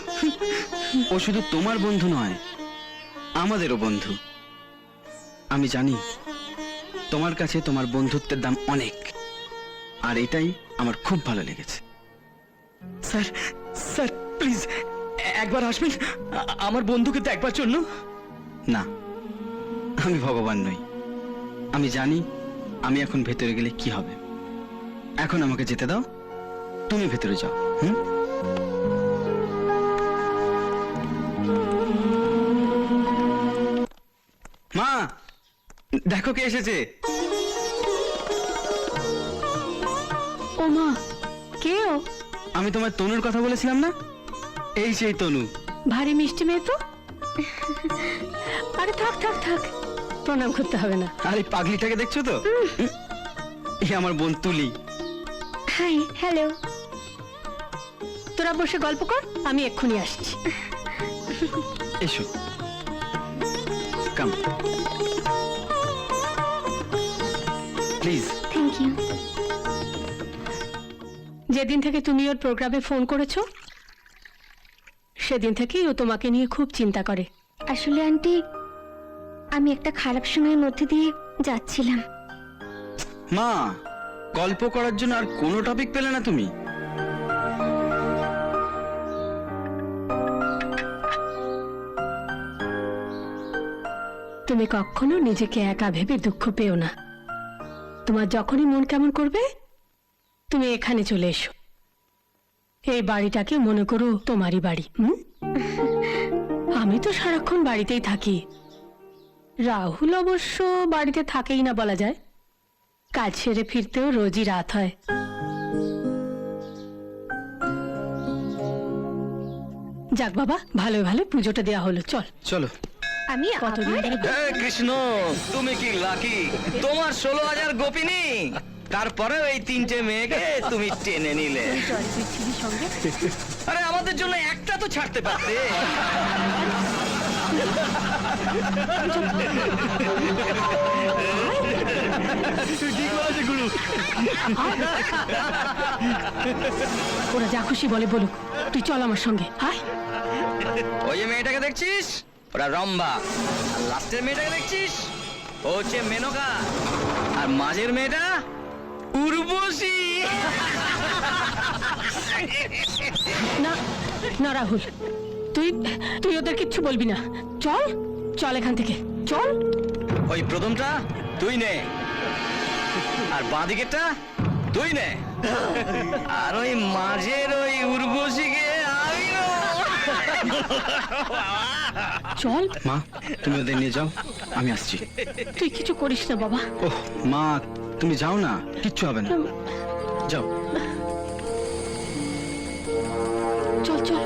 ও শুধু তোমার বন্ধু নয়, আমাদেরও বন্ধু। আমি জানি তোমার কাছে তোমার বন্ধুত্বের দাম অনেক, আর এটাই আমার খুব ভালো লেগেছে। স্যার স্যার প্লিজ একবার আসবেন আমার বন্ধুকে দেখবার জন্য। না, আমি ভগবান নই। আমি জানি আমি এখন ভেতরে গেলে কি হবে। এখন আমাকে যেতে দাও, তুমি ভেতরে যাও। মা, দেখো কে এসেছে। ও মা, কে ও? আমি তোমার তনুর কথা বলেছিলাম না, এই সেই তনু। ভারী মিষ্টি মেয়ে তো। আরে থাক থাক থাক, প্রণাম করতে হবে না। আর এই পাগলিটাকে দেখছো তো, এই আমার বোন তুলি। Hi, hello. তোরা বসে গল্প কর, আমি এক্ষুনি আসছি। এসো, কাম প্লিজ। Thank you. যেদিন থেকে তুমি ওর প্রোগ্রামে ফোন করেছো সেদিন থেকেই ও তোমাকে নিয়ে খুব চিন্তা করে। আসলে আন্টি, আমি একটা খারাপ সময়ের মধ্যে দিয়ে যাচ্ছিলাম। মা, গল্প করার জন্য আর কোনো টপিক পেলে না তুমি? তুমি কখনো নিজেকে একা ভেবে দুঃখ পেও না। তোমার যখনই মন কেমন করবে তুমি এখানে চলে এসো। এই বাড়িটাকে মনে করো তোমারই বাড়ি। আমি তো সারাক্ষণ বাড়িতেই থাকি। রাহুল অবশ্য বাড়িতে থাকেই না বলা যায়, কাজ সেরে ফিরতেও রোজই রাত হয়। যাক বাবা, ভালো ভালো পুজোটা দেয়া হলো, চল। চলো। আমি কতদিন আবার- ধরে কৃষ্ণ, তুমি কি লাকি, তোমার 16,000 গোপিনী, তারপরেও এই 3টে মেয়েকে তুমি টেনে নিলে। চল, তুই ছিলি সঙ্গে। আরে আমাদের জন্য একটা তো ছাড়তে পারতে। ওরা যা খুশি বলে বলুক, তুই চল আমার সঙ্গে। আয়। ওই যে মেয়েটাকে দেখছিস, ওরা রম্বা। আর লাস্টের মেয়েটাকে দেখছিস, ও হচ্ছে মেনকা। আর মাঝের মেয়েটা উর্বশী। না না রাহুল, তুই তুই ওদের কিচ্ছু বলবি না। চল চল এখান থেকে, চল। ওই প্রথমটা তুই নে, আর বাঁ দিকেরটা তুই নে, আর ওই মাঝের ওই উর্বশীকে আমি নেব। চল, মা, তুমি ওদের নিয়ে যাও, আমি আসছি। তুই কিছু করিস না বাবা। ওহ মা, তুমি যাও না, কিচ্ছু হবে না, যাও। চল চল।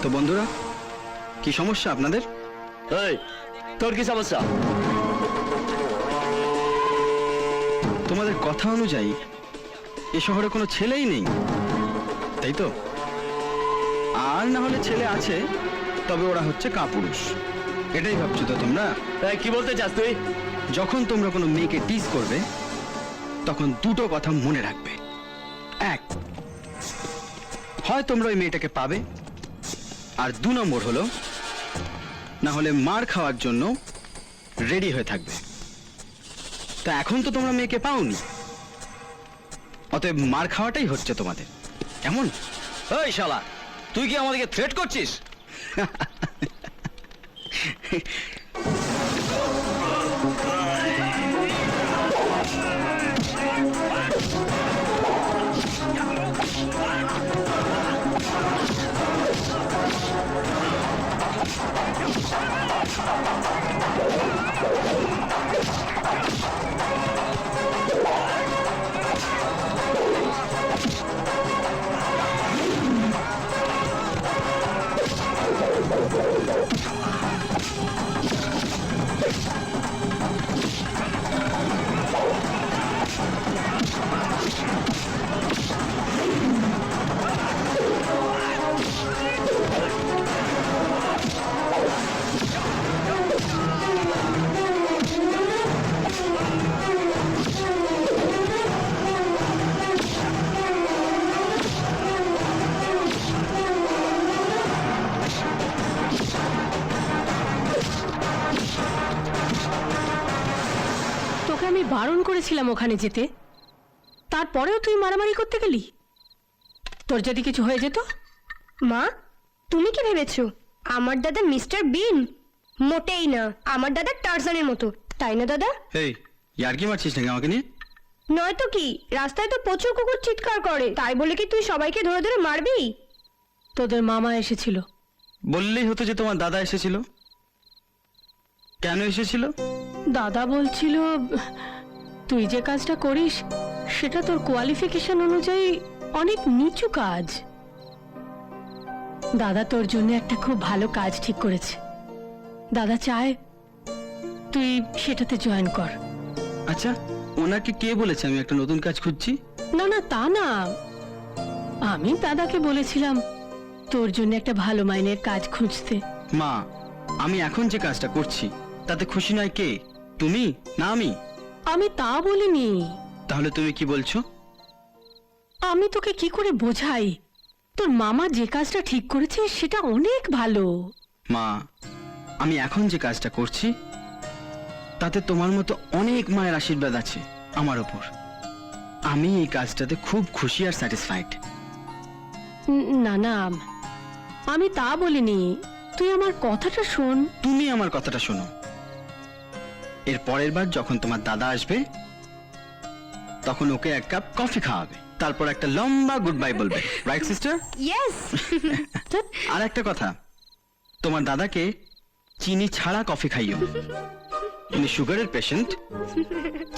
তো বন্ধুরা, কি সমস্যা আপনাদের? এই, তোর কি সমস্যা? তোমাদের কথা অনুযায়ী এ শহরে কোনো ছেলেই নেই, তাই তো? আর না হলে ছেলে আছে, তবে ওরা হচ্ছে কাপুরুষ। এটাই ভাবছো তো তোমরা? এই, কি বলতে চাস তুই? যখন তোমরা কোনো মেয়েকে টিজ করবে, তখন দুটো কথা মনে রাখবে। এক, হয় তোমরা ওই মেয়েটাকে পাবে, আর 2 নম্বর হলো, না হলে মার খাওয়ার জন্য রেডি হয়ে থাকবে। তা এখন তো তোমরা মেয়েকে পাওনি, অতএব মার খাওয়াটাই হচ্ছে তোমাদের, কেমন? ওই শালা, তুই কি আমাদেরকে থ্রেট করছিস? তোকে আমি বারণ করেছিলাম ওখানে যেতে, তারপরেও তুই মারামারি করতে গেলি। তোর যদি কিছু হয়ে যেত? মা, তুমি কি ভেবেছো আমার দাদা মিস্টার বিন? মোটেই না, আমার দাদা টারজানের মতো, তাই না দাদা? এই, ইয়ার্কি মারছিস নাকি আমাকে নিয়ে? নয়তো কি, রাস্তায় তো প্রচুর কুকুর চিৎকার করে, তাই বলে কি তুই সবাইকে ধরে ধরে মারবি? তোদের মামা এসেছিল। বললেই হতো যে তোমার দাদা এসেছিল। কেন এসেছিল? দাদা বলছিল তুই যে কাজটা করিস সেটা তোর কোয়ালিফিকেশন অনুযায়ী অনেক নিচু কাজ। দাদা তোর জন্য একটা খুব ভালো কাজ ঠিক করেছে। দাদা চায় তুই সেটাতে জয়েন কর। আচ্ছা, ওনাকে কে বলেছে আমি একটা নতুন কাজ খুঁজছি? না না, তা না, আমি দাদাকে বলেছিলাম তোর জন্য একটা ভালো মাইনের কাজ খুঁজতে। মা, আমি এখন যে কাজটা করছি তাতে খুশি নয় কে? তুমি না আমি? আমি তা বলিনি। তাহলে তুমি কি বলছো? আমি তোকে কি করে বোঝাই, তোর মামা যে কাজটা ঠিক করেছে সেটা অনেক ভালো। মা, আমি এখন যে কাজটা করছি তাতে তোমার মতো অনেক মায়ের আশীর্বাদ আছে আমার ওপর। আমি এই কাজটাতে খুব খুশি আর স্যাটিসফাইড। না না, আমি তা বলিনি, তুই আমার কথাটা শোন। তুমি আমার কথাটা শোনো। এর পরের বার যখন তোমার দাদা আসবে তখন ওকে এক কাপ কফি খাওয়াবে, তারপর একটা লম্বা গুড বাই বলবে, রাইট সিস্টার? ইয়েস। আর একটা কথা, তোমার দাদাকে চিনি ছাড়া কফি খাইও। উনি সুগারের পেশেন্ট,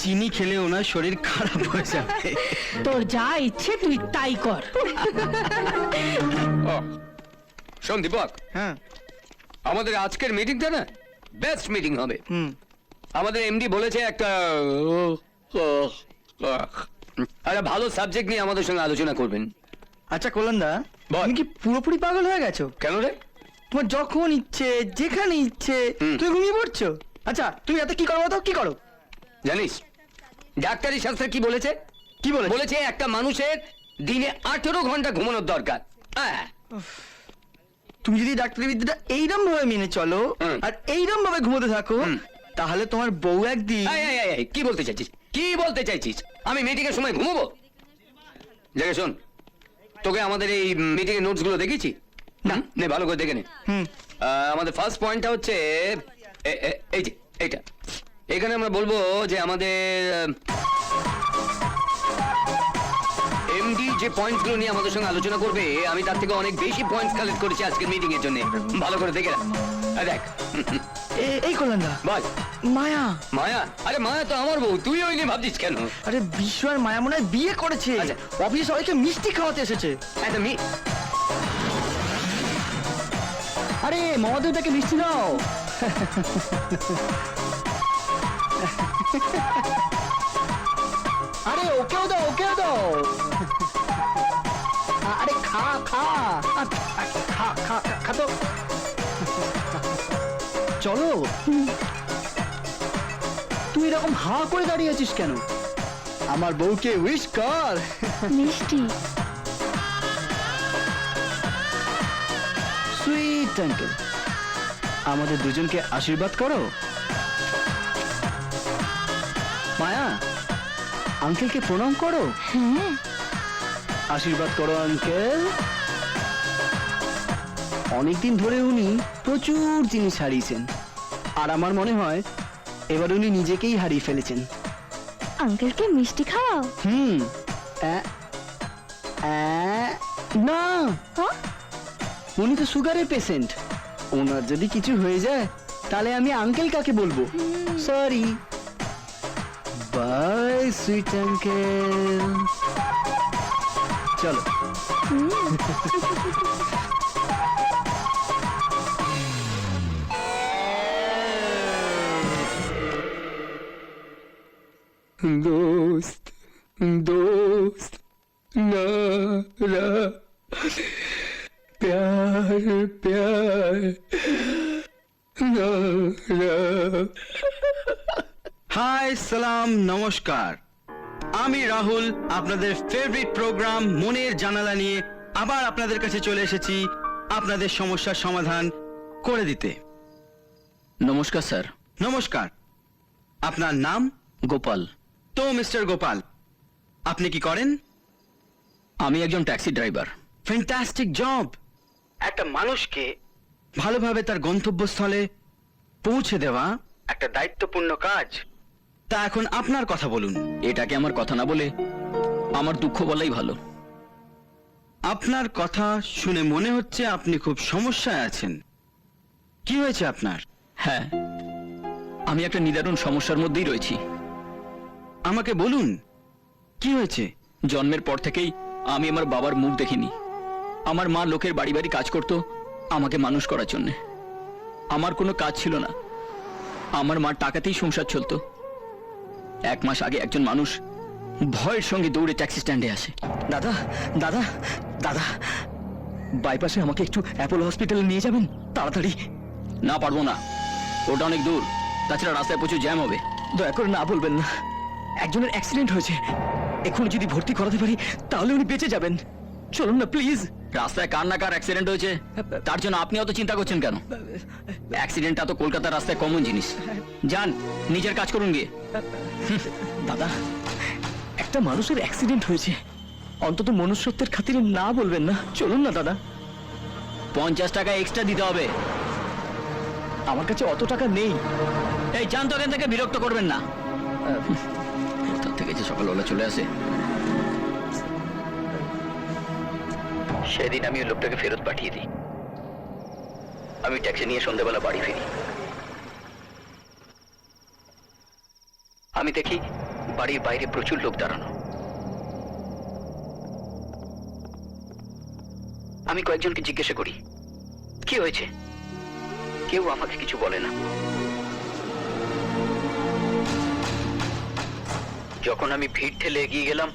চিনি খেলে ওনার শরীর খারাপ হয়ে যাবে। তোর যা ইচ্ছে তুই তাই কর। শোন দীপক, হ্যাঁ। আমাদের আজকের মিটিংটা না বেস্ট মিটিং হবে। আমাদের এমডি বলেছে একটা একটা ভালো সাবজেক্ট নিয়ে আমাদের সঙ্গে আলোচনা করবেন। আচ্ছা কল্যাণদা, বল। তুমি কি পুরোপুরি পাগল হয়ে গেছো? কেন রে? তোমার যখন ইচ্ছে যেখানে ইচ্ছে হুম। তুমি ঘুমিয়ে পড়ছো। আচ্ছা তুমি এত কি করো তো, কি করো? জানিস ডাক্তারি শাস্ত্রে কি বলেছে? কি বলে? বলেছে একটা মানুষের দিনে 18 ঘন্টা ঘুমানোর দরকার। হ্যাঁ, তুমি যদি ডাক্তারি বিদ্যাটা এইরকম ভাবে মেনে চলো হুম। আর এইরকম ভাবে ঘুমোতে থাকো, হুম। তাহলে তোমার বউ একদিন এই, কি বলতে চাইছিস? কি বলতে চাইছিস? আমি মিটিং এর সময় ঘুমোবো? দেখে শোন, তোকে আমাদের এই মিটিং এর নোটস গুলো দেখেছি না? নে ভালো করে দেখে নে। হুম। আমাদের ফার্স্ট পয়েন্টটা হচ্ছে এই যে এইটা। এখানে আমরা বলবো যে আমাদের এমডি যে পয়েন্টস গুলো নিয়ে আমাদের সঙ্গে আলোচনা করবে, আমি তার থেকে অনেক বেশি পয়েন্টস কালেক্ট করেছি আজকের মিটিং এর জন্য। ভালো করে দেখে রাখ। দেখ এই কল্যাণদা, বল। মায়া। মায়া? আরে মায়া তো আমার বউ, তুই ওই নিয়ে ভাবছিস কেন? আরে বিশ্ব আর মায়া মনে হয় বিয়ে করেছে। আচ্ছা। অফিসে সবাইকে মিষ্টি খাওয়াতে এসেছে। একটা আরে মহাদেবটাকে মিষ্টি দাও। আরে ওকেও দাও, ওকেও দাও। আরে খা খা খা খা খা তো। চলো। তুই এরকম হা করে দাঁড়িয়ে আছিস কেন? আমার বউকে উইশ কর। মিষ্টি। সুইট আঙ্কেল, আমাদের দুজনকে আশীর্বাদ করো। মায়া, আঙ্কেলকে প্রণাম করো। হ্যাঁ। আশীর্বাদ করো আঙ্কেল। অনেকদিন ধরে উনি প্রচুর জিনিস হারিয়েছেন, আর আমার মনে হয় এবার উনি নিজেকেই হারিয়ে ফেলেছেন। আঙ্কেলকে মিষ্টি খাওয়াও। হুম। না, হ্যাঁ? উনি তো সুগারের পেশেন্ট। ওনার যদি কিছু হয়ে যায় তাহলে আমি আঙ্কেল কাকে বলবো? সরি। Bye sweet uncle. চলো। दोस्त दोस्त ना रा प्यार प्यार ना रा। হাই, সালাম, নমস্কার। আমি রাহুল, আপনাদের ফেভারিট প্রোগ্রাম মনের জানালা নিয়ে আবার আপনাদের কাছে চলে এসেছি আপনাদের সমস্যার সমাধান করে দিতে। নমস্কার স্যার। নমস্কার। আপনার নাম? গোপাল। তো মিস্টার গোপাল, আপনি কি করেন? আমি একজন ট্যাক্সি ড্রাইভার। Fantastic job. একটা মানুষকে ভালোভাবে তার গন্তব্যস্থলে পৌঁছে দেওয়া একটা দায়িত্বপূর্ণ কাজ। তা এখন আপনার কথা বলুন। এটাকে আমার কথা না বলে আমার দুঃখ বলাই ভালো। আপনার কথা শুনে মনে হচ্ছে আপনি খুব সমস্যায় আছেন। কি হয়েছে আপনার? হ্যাঁ, আমি একটা নিদারুণ সমস্যার মধ্যেই রয়েছি। আমাকে বলুন কি হয়েছে। জন্মের পর থেকেই আমি আমার বাবার মুখ দেখিনি। আমার মা লোকের বাড়ি বাড়ি কাজ করত আমাকে মানুষ করার জন্য। আমার কোনো কাজ ছিল না, আমার মার টাকাতেই সংসার চলতো। 1 মাস আগে একজন মানুষ ভয়ের সঙ্গে দৌড়ে ট্যাক্সি স্ট্যান্ডে আসে। দাদা দাদা দাদা, বাইপাসে আমাকে একটু অ্যাপোলো হসপিটালে নিয়ে যাবেন তাড়াতাড়ি। না, পারবো না, ওটা অনেক দূর। তাছাড়া রাস্তায় প্রচুর জ্যাম হবে। দয়া করে না বলবেন না। একজনের অ্যাক্সিডেন্ট হয়েছে, এখন যদি ভর্তি করাতে পারি তাহলে উনি বেঁচে যাবেন। চলুন না প্লিজ। রাস্তায় কার না কার অ্যাক্সিডেন্ট হয়েছে, তার জন্য আপনি অত চিন্তা করছেন কেন? অ্যাক্সিডেন্টটা তো কলকাতার রাস্তায় কমন জিনিস। যান, নিজের কাজ করুন গিয়ে। দাদা, একটা মানুষের অ্যাক্সিডেন্ট হয়েছে, অন্তত মনুষ্যত্বের খাতিরে না বলবেন না। চলুন না দাদা। 50 টাকা এক্সট্রা দিতে হবে। আমার কাছে অত টাকা নেই। এই জান তো এখান থেকে বিরক্ত করবেন না। কোথা থেকে যে সকালবেলা চলে আসে। সেদিন আমি ওই লোকটাকে ফেরত পাঠিয়ে দিই। আমি ট্যাক্সি নিয়ে সন্ধ্যাবেলা বাড়ি ফিরি। আমি দেখি বাড়ির বাইরে প্রচুর লোক দাঁড়ানো। আমি কয়েকজনকে জিজ্ঞাসা করি কি হয়েছে, কেউ আমাকে কিছু বলে না। যখন আমি ভিড় ঠেলে এগিয়ে গেলাম,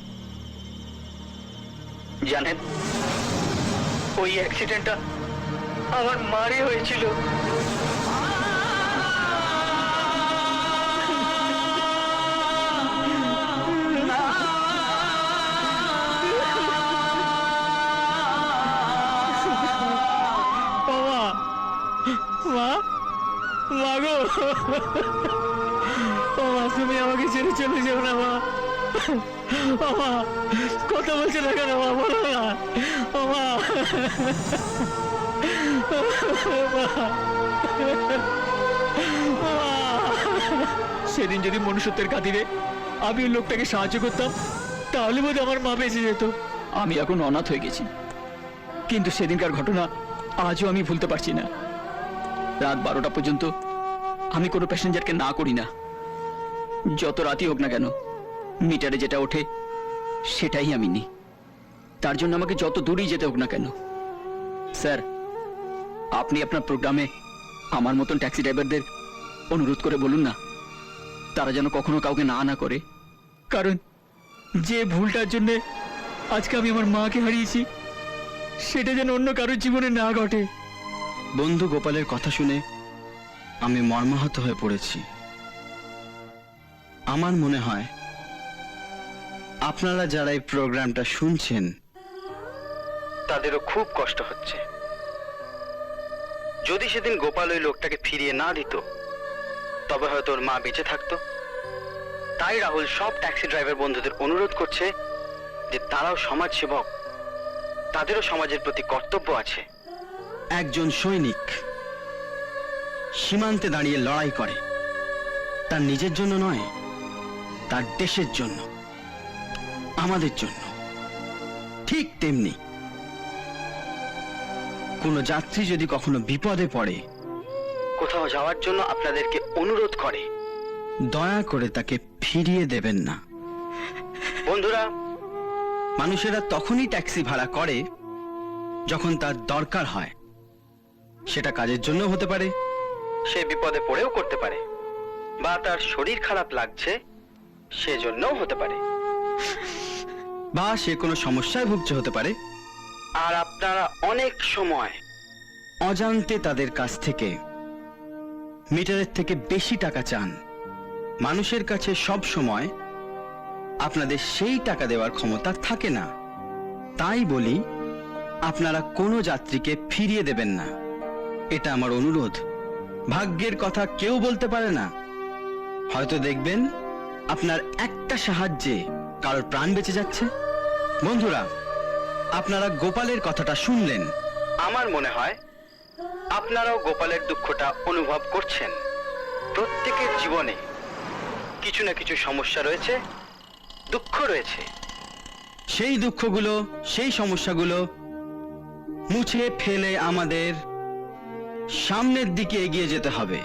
জানেন ওই অ্যাক্সিডেন্টটা আমার মারই হয়েছিল। মাগো, ও মা, তুমি আমাকে ছেড়ে চলে যাও না মা। ও মা, কথা বলছে না কেন মা, বলো না। ও মা, সেদিন যদি মনুষ্যত্বের খাতিরে আমি ওই লোকটাকে সাহায্য করতাম, তাহলে বোধ আমার মা বেঁচে যেত। আমি এখন অনাথ হয়ে গেছি, কিন্তু সেদিনকার ঘটনা আজও আমি ভুলতে পারছি না। রাত 12টা পর্যন্ত আমি কোনো প্যাসেঞ্জারকে না করি না। যত রাতই হোক না কেন, মিটারে যেটা ওঠে সেটাই আমি নিই। তার জন্য আমাকে যত দূরেই যেতে হোক না কেন। স্যার, আপনি আপনার প্রোগ্রামে আমার মতন ট্যাক্সি ড্রাইভারদের অনুরোধ করে বলুন না, তারা যেন কখনো কাউকে না করে। কারণ যে ভুলটার জন্য আজকে আমি আমার মাকে হারিয়েছি, সেটা যেন অন্য কারোর জীবনে না ঘটে। বন্ধু গোপালের কথা শুনে আমি মর্মাহত হয়ে পড়েছি। আমার মনে হয় আপনারা যারা এই প্রোগ্রামটা শুনছেন তাদেরও খুব কষ্ট হচ্ছে। যদি সেদিন গোপাল ওই লোকটাকে ফিরিয়ে না দিত, তবে হয়তো ওর মা বেঁচে থাকতো। তাই রাহুল সব ট্যাক্সি ড্রাইভার বন্ধুদের অনুরোধ করছে যে তারাও সমাজ সেবক, তাদেরও সমাজের প্রতি কর্তব্য আছে। একজন সৈনিক সীমান্তে দাঁড়িয়ে লড়াই করে, তার নিজের জন্য নয়, তার দেশের জন্য, আমাদের জন্য। ঠিক তেমনি কোনো যাত্রী যদি কখনো বিপদে পড়ে, কোথাও যাওয়ার জন্য আপনাদেরকে অনুরোধ করে, দয়া করে তাকে ফিরিয়ে দেবেন না। বন্ধুরা, মানুষেরা তখনই ট্যাক্সি ভাড়া করে যখন তার দরকার হয়। সেটা কাজের জন্য হতে পারে, সে বিপদে পড়েও করতে পারে, বা তার শরীর খারাপ লাগছে সেজন্যও হতে পারে, বা সে কোনো সমস্যায় ভুগছে হতে পারে। আর আপনারা অনেক সময় অজান্তে তাদের কাছ থেকে মিটারের থেকে বেশি টাকা চান। মানুষের কাছে সব সময় আপনাদের সেই টাকা দেওয়ার ক্ষমতা থাকে না। তাই বলি, আপনারা কোনো যাত্রীকে ফিরিয়ে দেবেন না, এটা আমার অনুরোধ। ভাগ্যের কথা কেউ বলতে পারে না, হয়তো দেখবেন আপনার একটা সাহায্যে কারোর প্রাণ বেঁচে যাচ্ছে। বন্ধুরা, আপনারা গোপালের কথাটা শুনলেন। আমার মনে হয় আপনারাও গোপালের দুঃখটা অনুভব করছেন। প্রত্যেকের জীবনে কিছু না কিছু সমস্যা রয়েছে, দুঃখ রয়েছে। সেই দুঃখগুলো, সেই সমস্যাগুলো মুছে ফেলে আমাদের সামনের দিকে এগিয়ে যেতে হবে।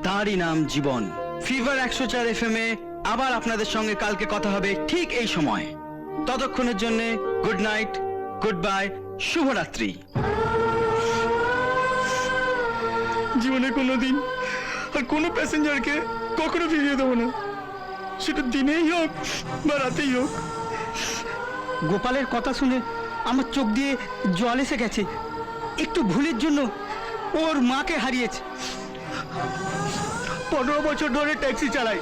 তারই নাম জীবন। ফিভার 104 FM এ আবার আপনাদের সঙ্গে কালকে কথা হবে ঠিক এই সময়। ততক্ষণের জন্য গুড নাইট, গুড বাই, শুভরাত্রি। জীবনে কোনোদিন আর কোনো প্যাসেঞ্জারকে কখনো ফিরিয়ে দেবো না, সেটা দিনেই হোক বা রাতেই হোক। গোপালের কথা শুনে আমার চোখ দিয়ে জল এসে গেছে। একটু ভুলের জন্য ওর মাকে হারিয়েছে। 15 বছর ধরে ট্যাক্সি চালাই,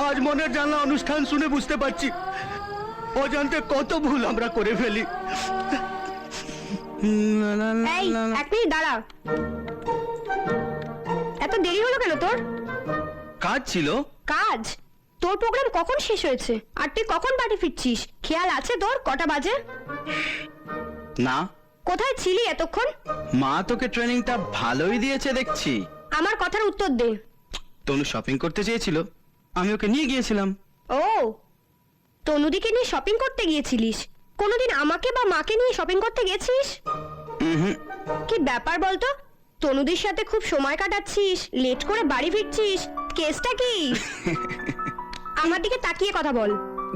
আজ মনের জানলা অনুষ্ঠান শুনে বুঝতে পারছি অজান্তে কত ভুল আমরা করে ফেলি। এই, এক মিনিট দাঁড়া। এত দেরি হলো কেন তোর? কাজ ছিল। কাজ? তোর প্রোগ্রাম কখন শেষ হয়েছে? আর তুই কখন বাড়ি ফিরছিস? খেয়াল আছে তোর কটা বাজে? না। কোথায় ছিলি এতক্ষণ? মা তোকে ট্রেনিংটা ভালোই দিয়েছে দেখছি। আমার কথার উত্তর দে। তনু শপিং করতে চেয়েছিল, আমি ওকে নিয়ে গিয়েছিলাম। ও, তনুদিকে নিয়ে শপিং করতে গিয়েছিলিস? কোনোদিন আমাকে বা মাকে নিয়ে শপিং করতে গেছিস? কি ব্যাপার বলতো? তনুদির সাথে খুব সময় কাটাচ্ছিস, লেট করে বাড়ি ফিরছিস, কেসটা কি? আমার দিকে তাকিয়ে কথা বল।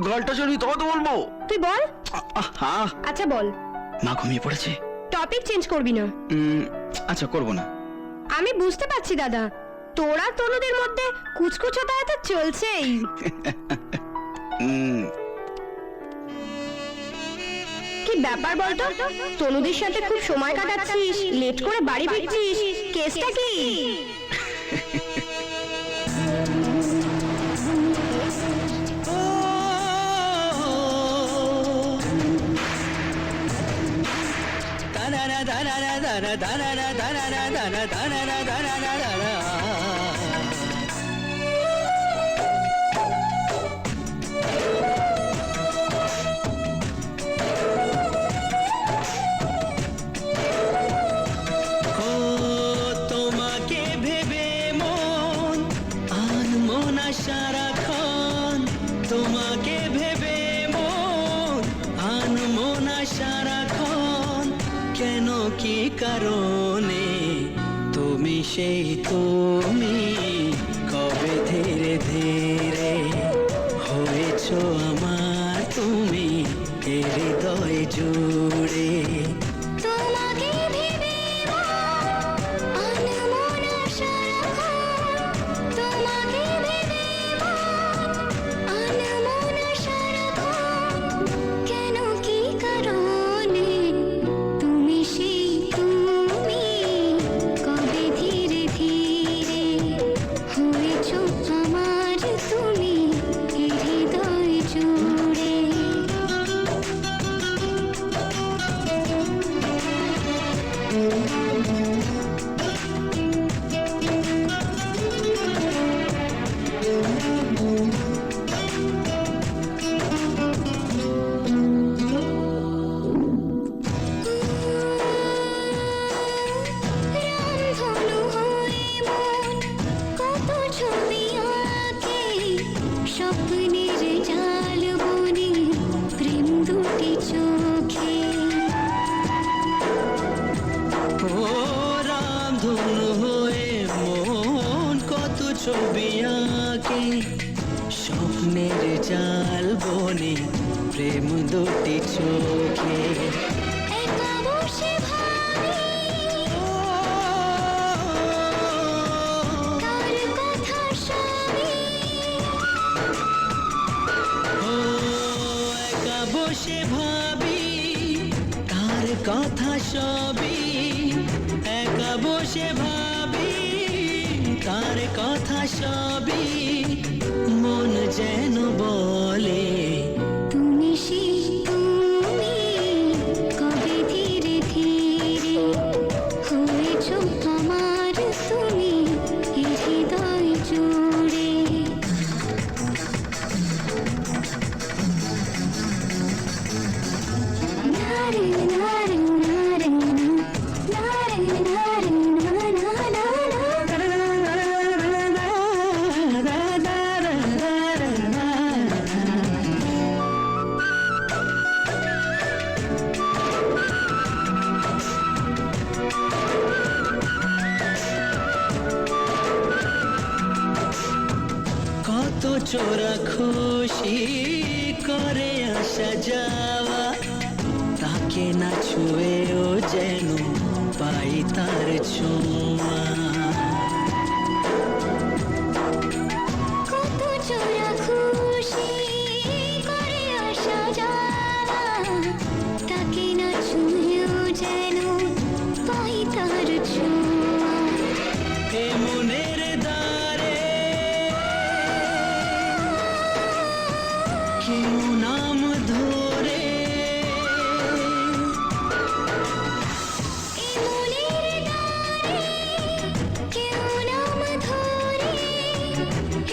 গলটা চড়ি তবে তো বলবো। তুই বল। আহা, আচ্ছা বল। মা ঘুমিয়ে পড়েছে। টপিক চেঞ্জ করবি না। আচ্ছা, করবো না। আমি বুঝতে পারছি দাদা, তোরা তনুদের মধ্যে কুচকুচোটা তো চলছেই। কি ব্যাপার বলতো? তনুদের সাথে খুব সময় কাটাচ্ছিস, লেট করে বাড়ি ফিরছিস, কেসটা কি? তোমাকে ভেবে মন আনমো না সারাক্ষণ, তোমাকে ভেবে মন আনমো না সারাক্ষণ, কেন কি কারণে? তুমি সেই তুমি, কবে ধীরে ধীরে হয়েছো আমার তুমি হৃদয় জুড়ে। তোমাকে ভেবে আনমো না সারাক্ষণ, তোমাকে ভেবে আনমো না সারাক্ষণ, কেন কি কারণে? তুমি সেই তুমি, কবে ধীরে ধীরে হয়েছো আমার তুমি হৃদয় জুড়ে। রামধনু হয়ে মন কত ছবি আঁকে, স্বপ্নের জাল বনে প্রেম দুটি চোখে। ও রামধনু হয়ে মন কত ছবি আঁকে, স্বপ্নের জাল বনে প্রেম দুটি চোখে। একা বসে ভাবি তার কথা সবই, ও একা বসে ভাবি তার কথা সবই, একা বসে ভাবি তার কথা সবই, মন যেন বলে তুমি সেই তুমি, কবে ধীরে ধীরে হয়েছো আমার তুমি হৃদয় জুড়ে। নারে নারে নারে নারে নারে কত চোরা খুশি করে আসা যাওয়া, তাকে না ছুঁয়েও যেন পাই তার ছোঁয়া। কত চোরা খুশি করে আসা যাওয়া, তাকে না ছুঁয়েও যেন পাই তার ছোঁয়া। এ মনের দ্বারে কেউ নাম ধরে, এ মনের দ্বারে কেউ নাম ধরে,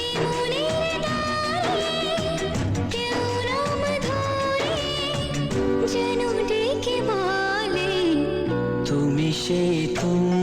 এ মনের দ্বারে কেউ নাম ধরে, যেন ডেকে বলে তুমি সেই তুমি,